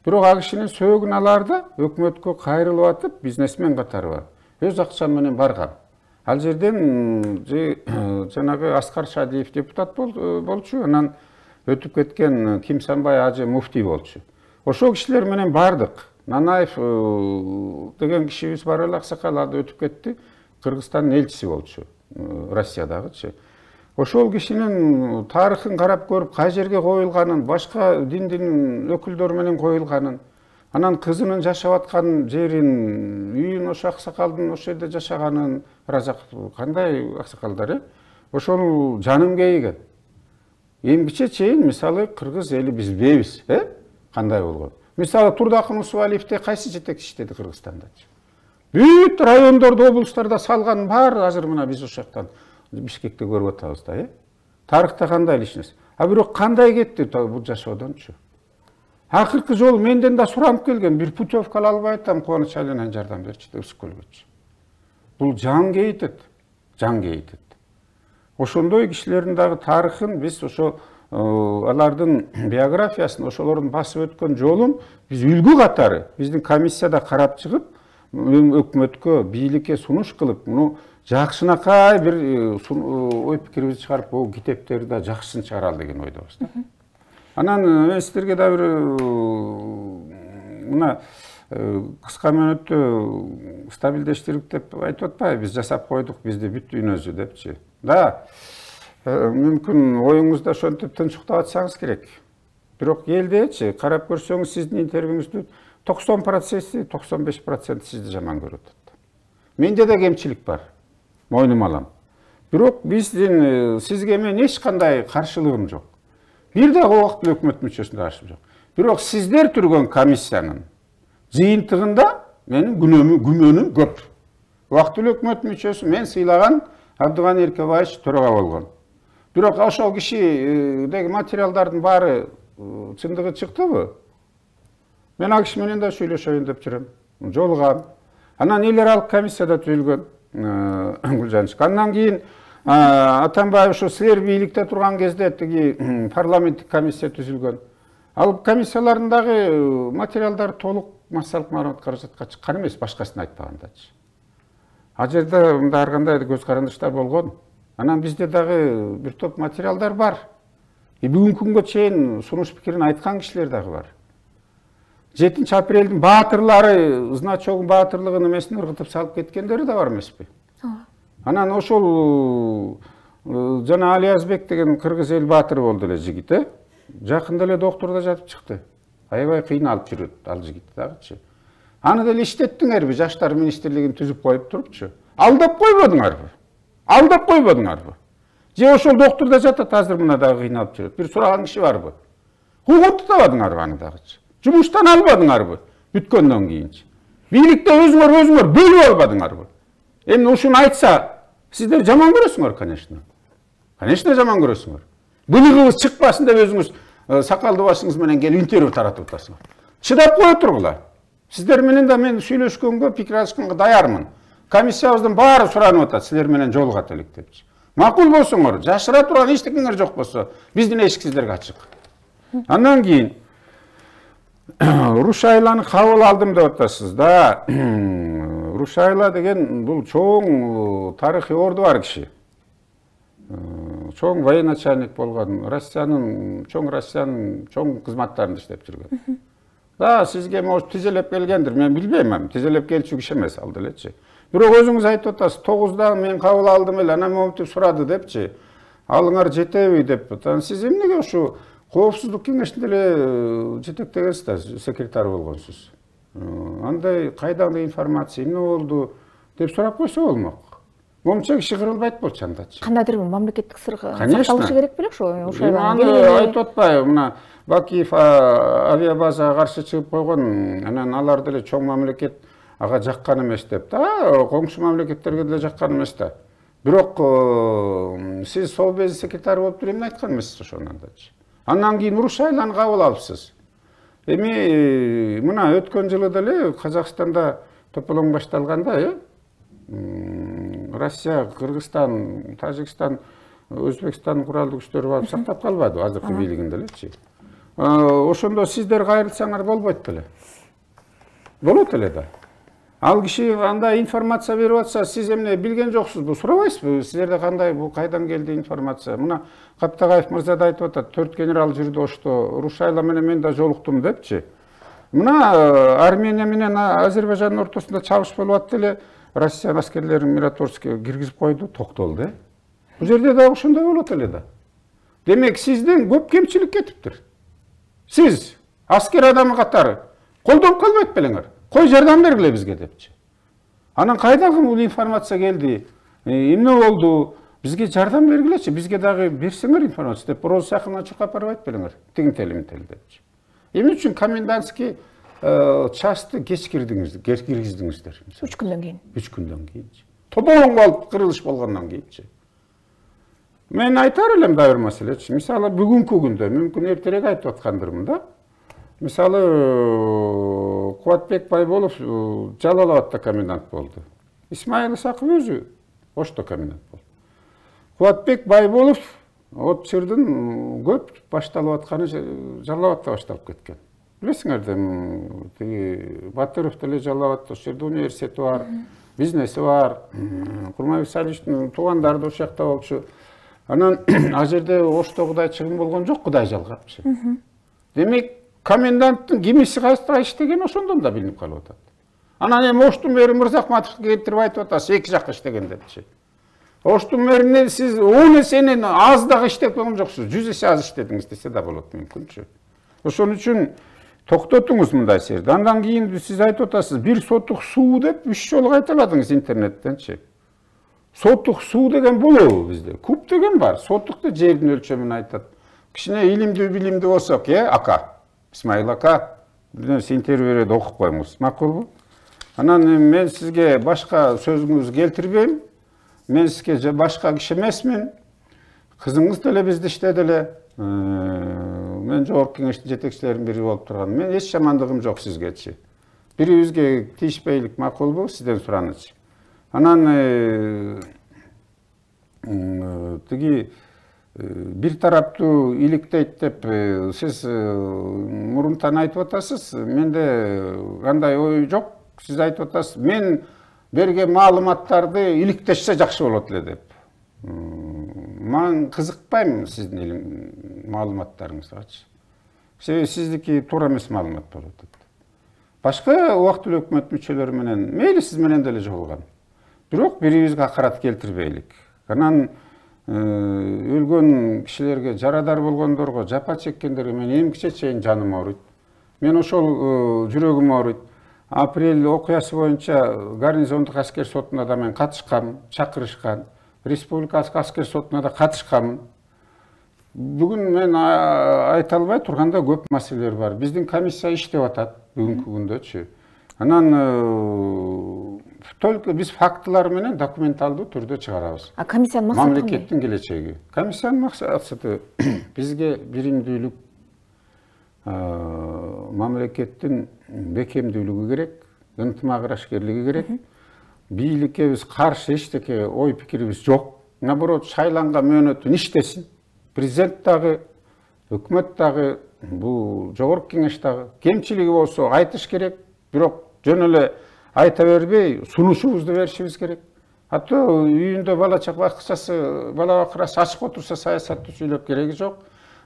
[SPEAKER 1] Бирок ал кишинин сөөгүн аларда өкмөткө кайрылып атып, бизнесмен катары бар. Өз акчам менен баргам. Ал жерден жанагы Аскар Шадиев депутат болчу, анан өтүп кеткен Кимсанбай Ажы муфтий болчу. Ошол кишилер менен бардык. Нанаев деген кишибиз бар эле, аксакал ады өтүп кетти. Кыргызстандын элчиси болчу, Россиядагычы. Ошол кишинин тарыхын карап көрүп, кай жерге коюлганын, башка диндин өкүлдөрү менен коюлганын, анан кызынын жашап аткан жерин, үйүн ошо аксакалдын ошол жерде жашаганын, Разаков кандай аксакалдар, ошол жаным кейиген. Эмгиче чейин мисалы кыргыз эли биз билбейбиз, кандай болгон. Мисалы Турдакын Усубалиевди кайсы жетекчи иштеди Кыргызстандачы? Бүт райондордо, облустарда салган бар, азыр мына биз ошол жактан Бишкекте көрүп атабыз да, Тарыхта кандай ишнес. А бирок кандай кетти бул жашоодончу? Акыркы жолу менден да суранып келген, бир путевка ала албай атам, Кубаныч Айланайын жардам берчи деп Ысык көлгөчү. Бул жан кейитет, жан кейитет. Ошондой кишилердин дагы тарыхын биз ошо алардын биографиясын, ошолордун басып өткөн жолун биз үлгү катары биздин комиссияда карап чыгып, өкмөткө, бийликке сунуш кылып, муну жакшынакай бир ой пикирибизди чыгарып, бул китептерди да жакшысын чыгаралы деген ойдобуз. Анан мен сиздерге да бир мына кыска мөөнөттө стабилдештирдик деп айтып атпайбы, биз жасап койдук, бизди бүт дүйнөсү депчи. Да, мүмкүн оюңузда ошентип тынчыктап атсаңыз керек. Бирок элдечи карап көрсөңүз, сиздин интервьюңузду 90%, 95% сизди жаман көрүп атат. Менде да кемчилик бар, мойнума алам. Бирок биздин сизге мен эч кандай каршылыгым жок. Бир дагы убактылуу өкмөт мүчөсүнө каршым жок. Бирок сиздер түргөн комиссиянын жыйынтыгында менин күмөнүм көп. Убактылуу өкмөт мүчөсү мен сыйлаган Абдыганы Эркебаевич төрага болгон. Бирок ошол кишидеги материалдардын баары чындыгы чыктыбы? Мен ал киши менен да сүйлөшөйүн деп жүрөм. Жолугам. Анан эл аралык комиссияда түзүлгөн Гүлжанчык. Андан кийин Атамбаев ушу силер бийликте турган кезде тиги парламенттик комиссия түзүлгөн. Ал комиссиялардын дагы материалдары толук массалык маалымат каражатка чыккан эмес, башкасын айтпагандачы. Ал жерде мындай ар кандай көз карандыштар болгон. Анан бизде дагы бир топ материалдар бар. Бүгүнкү күнгө чейин сунуш пикирин айткан кишилер дагы бар. 7 апрелдин баатырлары, значогун баатырлыгын эмесин ыргытып салып кеткендери да бар эмеспи? Анан ошол жана Алиязбек деген кыргыз эл баатыры болду эле жигит, жакында эле доктурда жатып чыкты. Аябай кыйналып жүрөт ал жигит дагычы. Аны деле иштеттиңерби, жаштар министрлигин түзүп коюп турупчу. Алдап койбодуңарбы? Алдап койбодуңарбы? Же ошол доктурда жатат, азыр мына дагы кыйналып жүрөт. Бир сураган киши барбы? Куугунту табадыңарбы аны дагычы? Жумуштан албадыңарбы бүткөндөн кийинчи? Бийликте өзүңөр бөлүп албадыңарбы? Эми ушуну айтса, сиздер жаман көрөсүңөр, конечно. Конечно, жаман көрөсүңөр. Былыгыбыз чыкпасын деп өзүңүз сакалды башыңыз менен келип интервью таратып атасыңар. Чыдап кое тургула. Сиздер менен да мен сүйлөшкөнгө, пикир алышканга даярмын. Комиссиябыздын баары суранып атат, силер менен жолугат элек депчи. Макул болсоңор, жашыра турган эчтекеңер жок болсо, биздин эшик сиздерге ачык. Андан кийин Рушайланы кабыл алдым деп атасыз да. Рушайла деген бул чоң тарыхый орду бар киши. Чоң военачальник болгон, Россиянын чоң кызматтарында иштеп жүргөн. Да, сизге может тизелеп келгендир, мен билбейм, тизелеп келчү киши эмес ал делечи. Бирок өзүңүз айтып атасыз, 9-да мен кабыл алдым эле, анан монтип сурады депчи. Алыңар жетеби деп. Сиз эмнеге ушу Коопсуздук кеңешинде эле жетектегенсиз да, секретарь болгонсуз. Андай кайдагы информация эмне болду деп сурап койсо болмок. Момча киши кырылбайт болчу андачы.
[SPEAKER 2] Кандайдыр бир мамлекеттик сыр сакталышы керек белек ошо.
[SPEAKER 1] Аны айтып атпайбы, мына Бакиев авиабазага каршы чыгып койгон, анан алар деле чоң мамлекет ага жаккан эмес деп да, коңшу мамлекеттерге деле жаккан эмес да. Бирок сиз Совбез секретары болуп туруп эмне айткан эмессиз ошону андачы. Андан кийин Рушайланы кабыл алыпсыз. Эми мына өткөн жылы деле Казакстанда тополоң башталганда, Россия, Кыргызстан, Тажикстан, Өзбекстан куралдуу күчтөрү барып сактап калбады азыркы бийлигинде элечи. Ошондо сиздер кайрылсаңар болбойт беле. Болот эле да. Ал киши андай информация берип атса, сиз эмне билген жоксузбу, сурабайсызбы? Силерде кандай, бул кайдан келди информация? Мына Каптагаев мырза да айтып атат, 4 генерал жүрдү ошто, Рушайла менен мен да жолуктум депчи. Мына Армения менен Азербайжандын ортосунда чабыш болуп атты эле, Россия аскерлерин Мираторскке киргизип койду, токтолду. Бул жерде да ошондой болот эле да. Демек, сизден көп кемчилик кетиптир. Сиз аскер адамы катары колдонуп калбайт белеңер. Кой жардам бергиле бизге депчи. Анан кайдагы бул информация келди? Эмне болду? Бизге жардам бергилечи, бизге дагы берсеңер информация деп бороз сакына чуркап барбайт белеңер. Тигинтел депчи. Эмне үчүн комендантский часты кеч киргиздиңиздер?
[SPEAKER 2] 3 күндөн кийин.
[SPEAKER 1] 3 күндөн кийинчи. Тобоң болуп кырылыш болгондон кийинчи. Мен айтар элем да бир маселечи. Мисалы бүгүнкү күндө, мүмкүн эртерээк айтып аткандырмын да. Мисалы Кубатбек Байболов Жалал-Абадта комендант болду. Исмаил Исаков өзү ошто комендант болду. Кубатбек Байболов от чырдын көп башталып атканы Жалал-Абадта башталып кеткен. Билесиңер, тиги Батыров деле Жалал-Абадта, ошол жерде университети бар, бизнеси бар. Курманбек Салишовдун туугандары да ошол жакта болчу. Анан ал жерде оштогудай чыгым болгон жок, Кудай жалгапчы. Демек, коменданттын кимиси кайсыга иштеген ошондон да билинип калып атат. Анан эми Оштун мэри Мырзахматовду келтирип айтып атасыз, эки жакка иштеген депчи. Оштун мэрine сиз 10 эсенен аз дагы иштеп койгон жоксуз, 100 эсе аз иштедиңиз десе да болот мүмкүнчү. Ошон үчүн токтотуңуз мындай серди. Андан кийин сиз айтып атасыз, бир сотук суу деп 3 жолу кайталадыңыз интернеттенчи. Сотук суу деген болобу бизде? Куб деген бар. Сотукта жердин өлчөмүн айтат. Кичине илимдүү билимдүү болсок, ака, Исмаил ака, бир интервью берет, окуп коюңуз. Макулбу? Анан мен сизге башка сөзүңүздү келтирбейм. Мен сизге башка киши эмесмин. Кызыңыз деле бизде иштеди эле. Мен жогорку кеңештин жетекчилеринин бири болуп турган. Мен эч жамандыгым жок сизгечи. Бирибизге тийишпейлик, макулбу? Сизден суранычы. Анан тиги бир тараптуу иликтейт деп сиз мурунтан айтып атасыз. Менде кандай ой жок. Сиз айтып атасыз, мен берген маалыматтарды иликтешсе жакшы болот эле деп. Мен кызыкпайм сиздин маалыматтарыңызгачы. Себеби сиздики туура эмес маалымат болуп атат. Башка убактылуу өкмөт мүчөлөрү менен мейли сиз менен деле жолуган. Бирок бирибизге акарат келтирбейлик. Анан өлгөн кишилерге, жарадар болгондорго, жапа чеккендерге мен эмгиче чейин жаным ооруйт. Мен ошол жүрөгүм ооруйт. Апрель окуясы боюнча гарнизондук аскер сотуна да мен катышкам, чакырышкан. Республикалык аскер сотуна да катышкамын. Бүгүн мен айта албай турганда көп маселелер бар. Биздин комиссия иштеп атат бүгүнкү күндөчү. Анан только биз фактылар менен документалдуу түрдө чыгарабыз.
[SPEAKER 2] Комиссиянын максаты кандай?
[SPEAKER 1] Мамлекеттин келечеги. Комиссиянын максаты бизге биримдүүлүк, мамлекеттин бекемдүүлүгү керек, ынтымак-ырашкерлиги керек. Бийликке биз каршы эчтеке ой пикирибиз жок. Наоборот, шайланган мөөнөтүн иштесин. Президент дагы, өкмөт дагы, бул жогорку кеңеш дагы кемчилиги болсо айтыш керек, бирок жөн эле айта бербей, сунушубузду беришибиз керек. Ато үйүндө бала бакчасы, бала бакырасы ачык отурса саясатты сүйлөп кереги жок.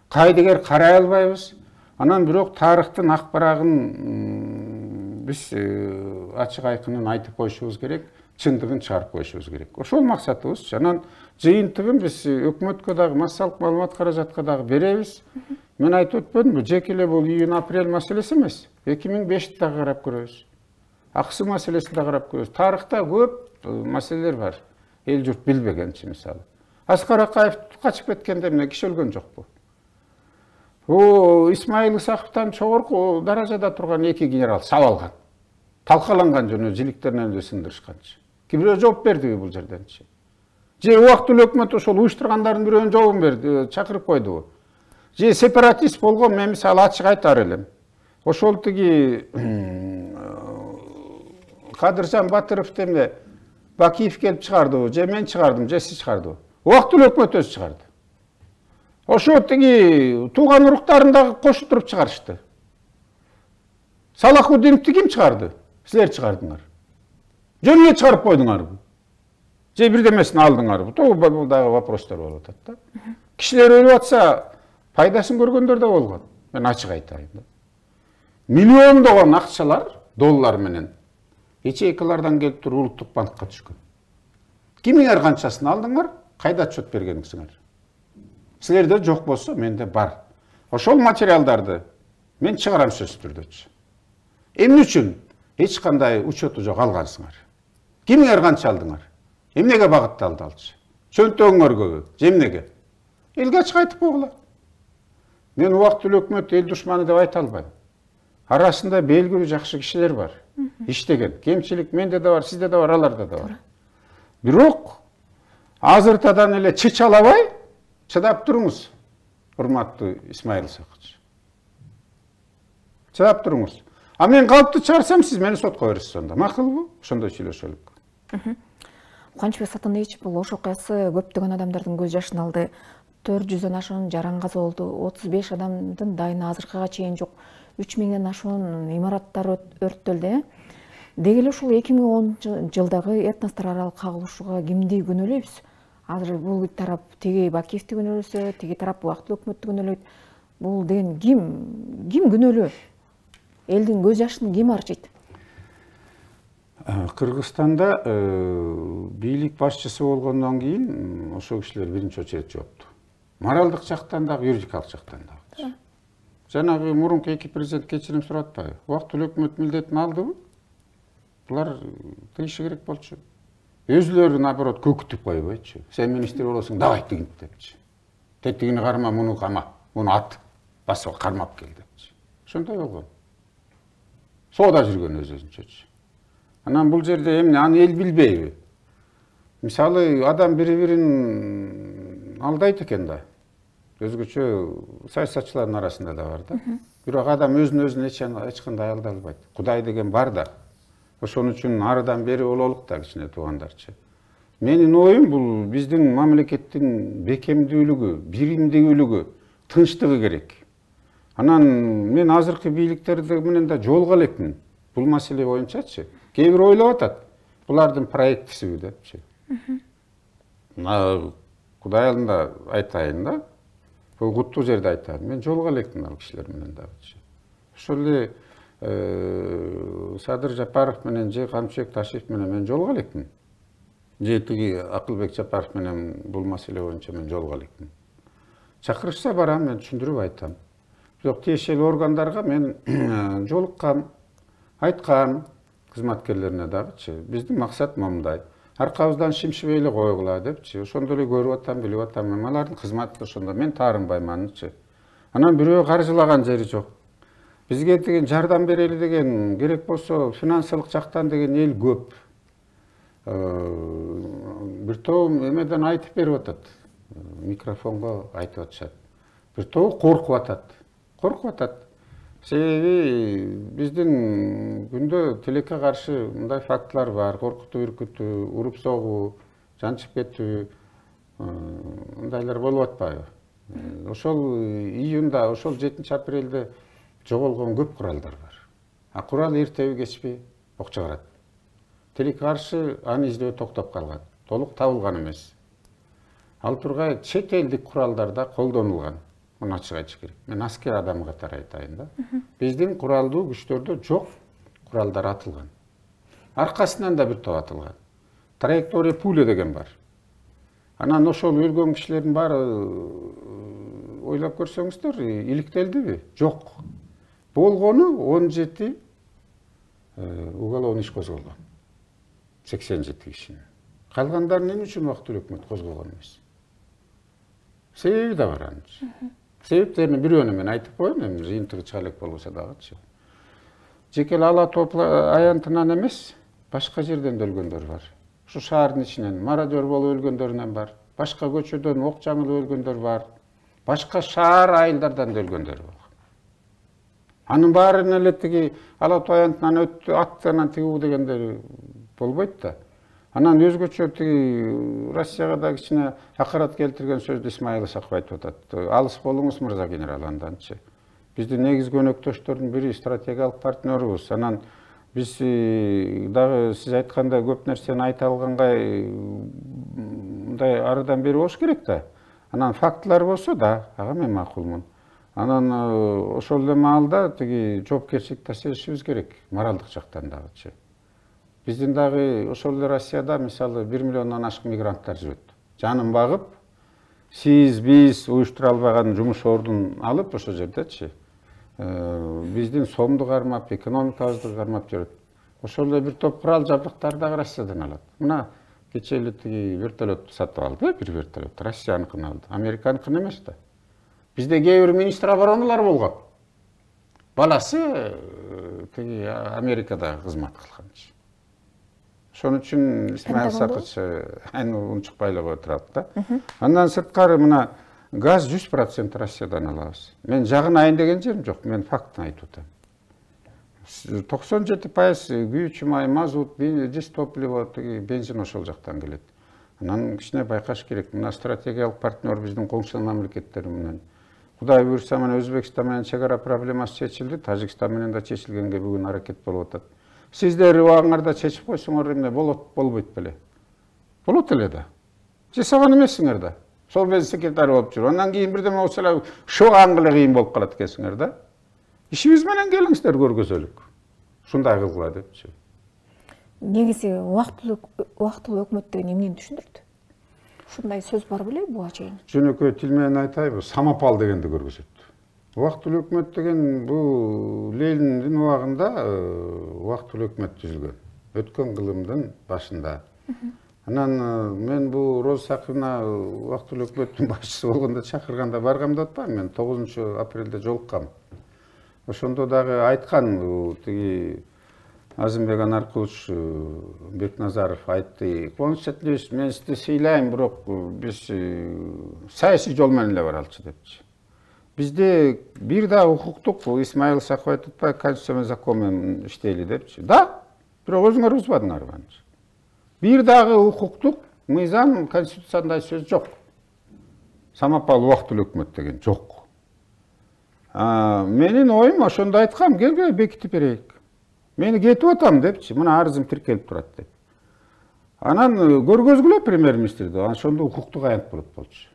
[SPEAKER 1] Кайдыгер карай албайбыз. Анан бирок тарыхтын ак барагын биз ачык айкынын айтып коюшубуз керек, чындыгын чыгарып коюшубуз керек. Ошол максатыбыз. Анан жыйынтыгын биз өкмөткө дагы, массалык маалымат каражатка дагы беребиз. Мен айтып өтпөдүмбү, жеке эле бул июнь-апрель маселеси эмес. 2005-ти дагы карап көрөбүз. Аксы маселесин да карап көрөбүз. Тарыхта көп маселелер бар. Эл журт билбегенчи, мисалы. Аскар Акаев качып кеткенде эмне киши өлгөн жокпу? Исмаил Исаковтан чогорку даражада турган 2 генерал сабалган. Талкаланган жөнү жиликтеринен эле сындырышканчы. Бирөө жооп бердиби бул жерденчи? Же убактылуу өкмөт ошол уюштургандардын бирөөнүн жообун берди, чакырып койдубу? Же сепаратист болгон, мен мисалы ачык айтар элем. Ошол тиги Кадыржан Батыров демне Бакиев келип чыгардыбы, же мен чыгардым, же сиз чыгардыбы? Убактылуу өкмөт өзү чыгарды. Ошо тиги тууган уруктарын дагы кошуп туруп чыгарышты. Салахуддиновду ким чыгарды? Силер чыгардыңар. Жөн эле чыгарып койдуңарбы? Же бирдемесин алдыңарбы? Бул дагы вопростор болуп атат да. Кишилер өлүп атса, пайдасын көргөндөр да болгон. Мен ачык айтайын да. Миллиондогон акчалар, доллар менен ячейкалардан келип туруп улуттук банкка түшкөн. Кимиңер канчасын алдыңар, кайда отчет бергениңиздер? Силерде жок болсо, менде бар. Ошол материалдарды мен чыгарам сөзсүз түрдөчү. Эмне үчүн эч кандай учету жок алгансыңар? Кимиңер канча алдыңар? Эмнеге багытталды алчы? Чөнтөгүңөр көбү, же эмнеге? Элге ачык айтып койгула. Мен убактылуу өкмөт эл душманы деп айта албайм. Арасында белгилүү жакшы кишилер бар. Иштеген. Кемчилик менде да бар, сизде да бар, аларда да бар. Бирок азыртадан эле чычалабай чыдап туруңуз, урматтуу Исмаил Исакович. Чыдап туруңуз. А мен калыпты чыгарсам, сиз мени сотко бересиз сонда. Макулбу? Ошондой сүйлөшөлүк.
[SPEAKER 2] Кубанычбек Сатындыевич, бул ошол окуясы көптөгөн адамдардын көз жашын алды. 400дөн ашуун жаранга болду. 35 адамдын дайыны азыркыга чейин жок. 3000ден ашуун имараттар өрттөлдү. Деги эле ушул 2010 жылдагы этностор аралык кагылышууга кимди күнөөлөйбүз? Азыр бул тарап тиги Бакиевди күнөөлөсө, тиги тарап убактылуу өкмөттү күнөөлөйт. Бул деген ким күнөөлүү? Элдин көз жашын ким арчыйт?
[SPEAKER 1] Кыргызстанда бийлик башчысы болгондон кийин ошол кишилер биринчи очередь жоопту. Моралдык жактан дагы, юридикалык жактан дагы. Жанагы мурунку 2 президент кечирим сурап атпайбы? Убактылуу өкмөт милдетин алдыбы? Булар тыйышы керек болчу. Өзүлөрү наоборот көкүтүп койбойчу. Сен министр болосуң, давай тигин депчи. Тетигини карма, муну кама, муну ат, басып кармап кел депчи. Ошондой болгон. Соода жүргөн өзүнчөчү. Анан бул жерде эмне, аны эл билбейби? Мисалы, адам бири-бирин алдайт экен да. Өзгөчө саясатчылардын арасында да бар да. Бирок адам өзүн эч кандай алдай албайт. Кудай деген бар да. Ошон үчүн арыдан бери бололук да, кичине туугандарчы. Менин оюм бул биздин мамлекеттин бекемдүүлүгү, биримдүүлүгү, тынчтыгы керек. Анан мен азыркы бийликтерди менен да жолуга элекмин. Бул маселе боюнчачы. Кээ бир ойлоп атат. Булардын проектисиби депчи. Кудай алдында айтайын да. Бул куттуу жерде айтайын. Мен жолуга элекмин ал кишилер менен дагычы. Ошол эле Садыр Жапаров менен же Камчыбек Ташиев менен мен жолуга элекмин. же тиги Акылбек Жапаров менен бул маселе боюнча мен жолуга элекмин. Чакырышса барам, мен түшүндүрүп айтам. Бирок тиешелүү органдарга мен жолуккам, айткам кызматкерлерине дагычы. Биздин максат момундай. Аркабыздан шимшибей эле койгула депчи. Ошондо эле көрүп атам, билип атам. Мен алардын кызматы ошондо мен таарынбайманчы. Анан бирөө каржылаган жери жок. Бизге деген жардам берели деген, керек болсо финансылык жактан деген эл көп. Бир топ эмеден айтып берип атат. Микрофонго айтып атышат. Бир топ коркуп атат. Коркуп атат. Себеби биздин күндө тилекке каршы мындай фактылар бар. Коркутуу, үркүтүү, уруп согуу, жанчып кетүү, мындайлар болуп атпайбы? Ошол июнда, ошол 7-апрелде жоголгон көп куралдар бар. А курал эртеби кечпи ок чыгарат. Тилекке каршы аны издөө токтоп калган. Толук табылган эмес. Ал тургай чет элдик куралдар да колдонулган. Муну ачык айтыш керек. Мен аскер адам катары айтайын да. Биздин куралдуу күчтөрдө жок куралдар атылган. Аркасынан да бир топ атылган. Траектория пуля деген бар. Анан ошол өлгөн кишилердин баары ойлоп көрсөңүздөр, иликтелдиби? Жок. Болгону 17 уголовный иш козголгон. 87 кишинин. Калгандарын эмне үчүн убактылуу өкмөт козгогон эмес? Себеби да бар анын. Себептерini бирөөнү мен айтып коеюн, эми жыйынтыгы чыга элек болбосо дагычы. Жекел ала топ аянтынан эмес, башка жерден да өлгөндөр бар. Ушу шаардын ичинен мародер болуп өлгөндөрүнөн бар. Башка көчөдөн ок жаңылып өлгөндөр бар. Башка шаар айылдардан да өлгөндөр бар. Анын баарын эле тиги ала топ аянтынан өттү, аттанан тигүү дегендер болбойт да. Анан өзгөчө тиги Россияга да кичине акарат келтирген сөздү Исмаил Исаков айтып атат. Алыс болуңуз мырза генерал анданчы. Биздин негизги өнөктөштөрдүн бири, стратегиялык партнерибиз. Анан биз дагы сиз айткандай көп нерсени айта алгандай мындай арыдан бери болуш керек да. Анан фактылар болсо да, ага мен макулмун. Анан ошол эле маалда тиги жоопкерчиликти сезишибиз керек, моралдык жактан дагычы. Биздин дагы ошол эле Россияда мисалы 1 миллиондон ашык мигранттар жүрөт. Жанын багып, сиз, биз уюштура албаган жумуш ордун алып ошол жердечи. Биздин сомду кармап, экономикабызды кармап жүрөт. Ошол эле бир топ курал жабдыктарды дагы Россиядан алат. Мына кечээ эле тиги вертолетту сатып алды, бир вертолет, Россияныкын алды. Американыкын эмес да. Бизде кээ бир министр обороналар болгон. Баласы тиги Америкада кызмат кылганчы. Ошон үчүн Исмаил Сакыч аны унчукпай эле кое турат да. Андан сырткары мына газ 100% Россиядан алабыз. Мен жагынайын деген жерим жок, мен фактын айтып атам. 97% күйүүчү май, мазут, дис топливо, бензин ошол жактан келет. Анан кичине байкаш керек. Мына стратегиялык партнер биздин коңшу мамлекеттер менен. Кудай буйрса, мына Өзбекстан менен чек ара проблемасы чечилди, Тажикстан менен да чечилгенге бүгүн аракет болуп атат. Сиздер убагыңарда чечип койсоңор эмне болот, болбойт беле? Болот эле да. Жасаган эмессиңер да. Сол без секретарь болуп жүр. Андан кийин бирдеме болсо эле шоган эле кыйын болуп калат экенсиңер да. Ишибиз менен келиңиздер көргөзөлүк. Ушундай кылгыла депчи.
[SPEAKER 2] Негизи убактылуу өкмөт деген эмнени түшүндүрдү? Ушундай сөз бар беле буга чейин?
[SPEAKER 1] Жөнөкөй тил менен айтайбы, самопал дегенди көргөзөт. Убактылуу өкмөт деген бул Лениндин убагында убактылуу өкмөт түзүлгөн. Өткөн кылымдын башында. Анан мен бул Роза Сакина убактылуу өкмөттүн башчысы болгондо чакырганда баргам деп атпаймынбы? Мен 9-апрелде жолуккам. Ошондо дагы айткан тиги Азымбек Анаркулович Бекназаров айтты. Кубаныч Сатилевич, мен сизди сыйлайм, бирок биз саясий жол менен эле баралычы депчи. Бизде бир да укуктук, Исмаил Исаков айтып атпайбы, конституция закон менен иштейли депчи. Да, бирок өзүңөр бузбадыңарбы анчы. Бир дагы укуктук мыйзам конституцияда сөз жок. Самопал убактылуу өкмөт деген жок. Менин оюм ошондо айткам, келге бекитип берейик. Мени кетип атам депчи, мына арызым тиркелип турат деп. Анан көргөзгүлө премьер-министрди, ошондо укуктук аянт болот болчу.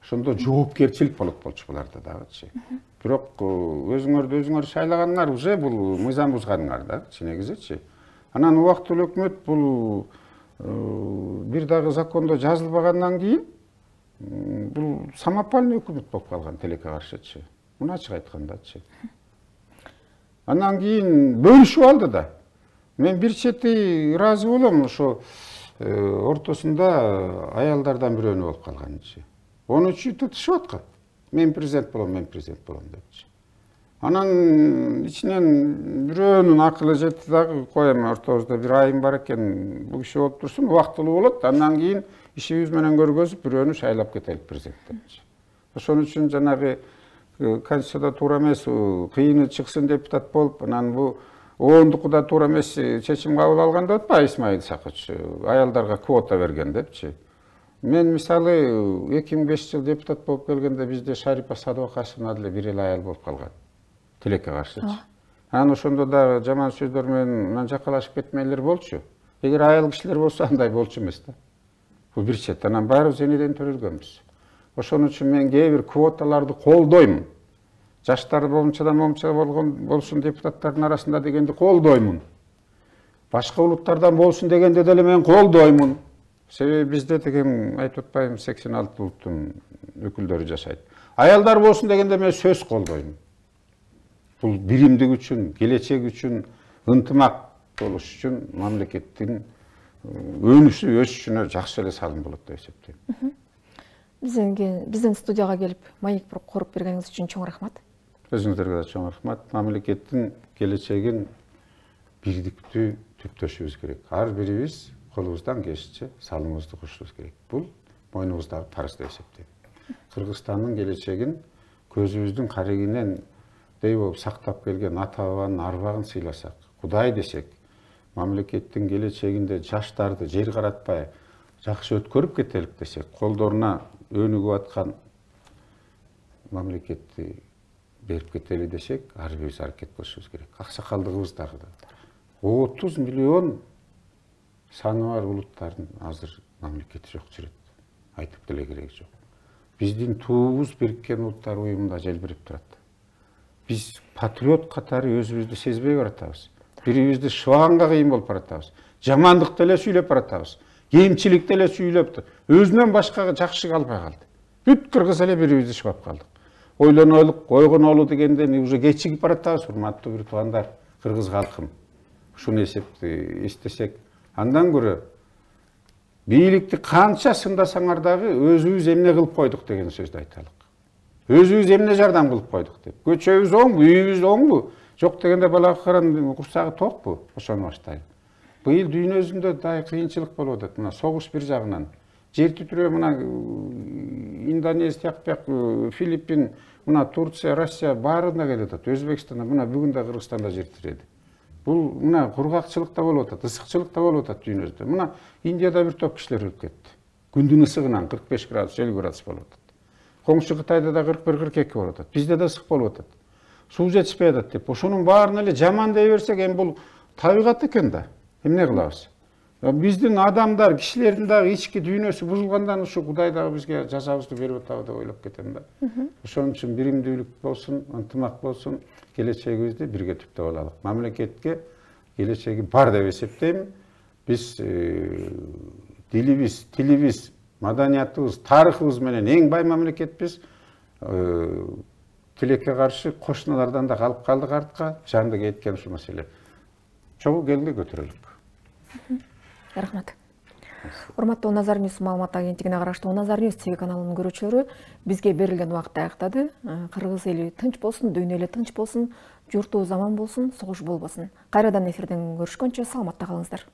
[SPEAKER 1] Ошондо жоопкерчилик болот болчу буларда дагычы. Бирок өзүңөр шайлаганыңар уже бул мыйзам бузганыңар дагычы негизичи. Анан убактылуу өкмөт бул бир дагы закондо жазылбагандан кийин бул самопальный өкмөт болуп калган тилекке каршычы. Муну ачык айткандачы. Андан кийин бөлүшүп алды да. Мен бир чети ыраазы болом, ошо ортосунда аялдардан бирөөнү болуп калганчы. Onu tutuşup atkın. Men prezident bolom depçi. Anан içinden biröөнүн акылы жетти дагы, коем ортобузда бир айым бар экен, бул киши болуп турсун, убактылуу болот. Андан кийин ишибиз менен көргөзүп бирөөнү шайлап кетелик президент депчи. Ошон үчүн жанагы конституцияда туура эмес, кыйыны чыксын депутат болуп, анан булоондукуда туура эмес чечим кабыл алган деп атпайбы Исмаил Сакыч, аялдарга квота берген депчи. Мен мисалы 2005 жыл депутат болуп келгенде бизде Шарипа Садыковна деле бир эле аял болуп калган. Тилекке каршычы. Анан ошондо да жаман сөздөр менен жакалашып кетмелер болчу. Эгер аял кишилер болсо андай болчу эмес да. Бул бир чет. Анан баарыбыз энеден төрөлгөнбүз. Ошон үчүн мен кээ бир квоталарды колдоймун. Жаштар момчадан болсун депутаттардын арасында дегенди колдоймун. Башка улуттардан болсун дегенде деле мен колдоймун. Себеби бизде деген айтып атпайбы 86 улуттун өкүлдөрү жашайт. Аялдар болсун дегенде мен сөз колдоймун. Бул биримдик үчүн, келечек үчүн, ынтымак болуш үчүн мамлекеттин өсүшүнө жакшы эле салым болот деп эсептейм.
[SPEAKER 2] Биздин студияга келип маек коруп бергениңиз үчүн чоң рахмат.
[SPEAKER 1] Өзүңүздөргө да чоң рахмат. Мамлекеттин келечегин бирдиктүү түптөшүбүз керек. Ар бирибиз колубуздан келишинче салымыбызды кошушубуз керек. Бул мойнубуздагы парыз деп эсептейм. Кыргызстандын келечегин көзүбүздүн карегинен дей болуп сактап келген ата бабанын арбагын сыйласак, Кудай десек, мамлекеттин келечегинде жаштарды жер каратпай жакшы өткөрүп кетелик десек, колдоруна өнүгүп аткан мамлекетти берип кетели десек, ар бирибиз аракет кылышыбыз керек. Аксакалдыгыбыз дагы 30 миллион саны бар улуттардын азыр мамлекети жок жүрөт. Айтып деле кереги жок. Биздин туубуз Бириккен Улуттар Уюмунда желбирип турат. Биз патриот катары өзүбүздү сезбей баратабыз. Бирибизди шыбаганга кыйын болуп баратабыз. Жамандыкты эле сүйлөп баратабыз. Кемчиликти эле сүйлөп, өзүнөн башкага жакшы калбай калды. Бүт кыргыз эле бирибизди шыбап калдык. Ойлонолук, койгонолу дегенде уже кечигип баратабыз, урматтуу бир туугандар, кыргыз калкым. Ушуну эстесек, андан көрө бийликти канча сындасаңар дагы өзүбүз эмне кылып койдук деген сөздү айталык. Өзүбүз эмне жардам кылып койдук деп. Көчөбүз оңбу, үйүбүз оңбу, жок дегенде балакырын курсагы токпу, ошону баштайлы. Быйыл дүйнө жүзүндө дай кыйынчылык болуп атат. Мына согуш бир жагынан, жер титирөө мына Индонезия, Филиппин, мына Турция, Россия баарында келип атат. Өзбекстанда, мына бүгүн да Кыргызстанда жер титиреди. Бул мына кургакчылык да болуп атат, ысыкчылык да болуп атат дүйнөдө. Мына Индияда бир топ кишилер өлүп кетти. Күндүн ысыгынан 45 градус, 50 градус болуп атат. Коңшу Кытайда да 41-42 болуп атат. Бизде да ысык болуп атат. Суу жетишпей атат деп. Ошонун баарын эле жаман дей берсек, эми бул табигат экен да. Эмне кылабыз? Биздин адамдар, кишилердин дагы ички дүйнөсү бузулгандан ушу Кудай дагы бизге жазабызды берип атабы деп ойлоп кетем да. Ошон үчүн биримдүүлүк болсун, ынтымак болсун, келечегибизди бирге түптөп алалык. Мамлекетке келечеги бар деп эсептейм. Биз дилибиз, тилибиз, маданиятыбыз, тарыхыбыз менен эң бай мамлекетпиз. Тилекке каршы кошуналардан да калып калдык артка. Жанды кеткен ушул маселе. Чогуу келди көтөрөлүк.
[SPEAKER 2] Рахмат. Урматтуу Назар Ньюс маалымат агенттигине караштуу Назар Ньюс ТВ каналынын көрүүчүлөрү, бизге берилген убакыт аяктады. Кыргыз эли тынч болсун, дүйнө эле тынч болсун, журтубуз аман болсун, согуш болбосун. Кайрадан эфирден көрүшкөнчө саламатта калыңыздар.